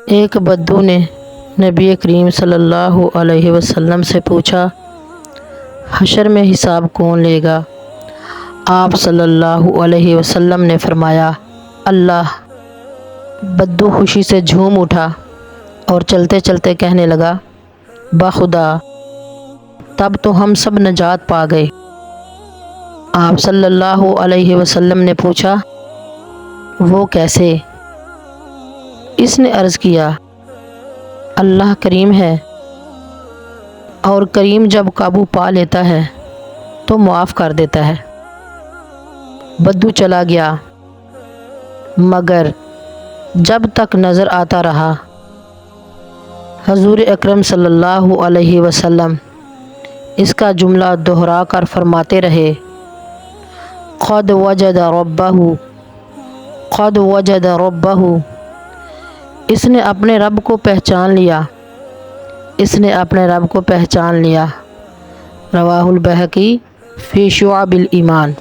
ایک بدو نے نبی کریم صلی اللہ علیہ وسلم سے پوچھا، حشر میں حساب کون لے گا؟ آپ صلی اللہ علیہ وسلم نے فرمایا، اللہ۔ بدو خوشی سے جھوم اٹھا اور چلتے چلتے کہنے لگا، بخدا، تب تو ہم سب نجات پا گئے۔ آپ صلی اللہ علیہ وسلم نے پوچھا، وہ کیسے؟ اس نے عرض کیا، اللہ کریم ہے، اور کریم جب قابو پا لیتا ہے تو معاف کر دیتا ہے۔ بدو چلا گیا، مگر جب تک نظر آتا رہا، حضور اکرم صلی اللہ علیہ وسلم اس کا جملہ دہرا کر فرماتے رہے، قد وجد ربہ، قد وجد ربہ، اس نے اپنے رب کو پہچان لیا، اس نے اپنے رب کو پہچان لیا۔ رواہ البیہقی فی شعب الایمان۔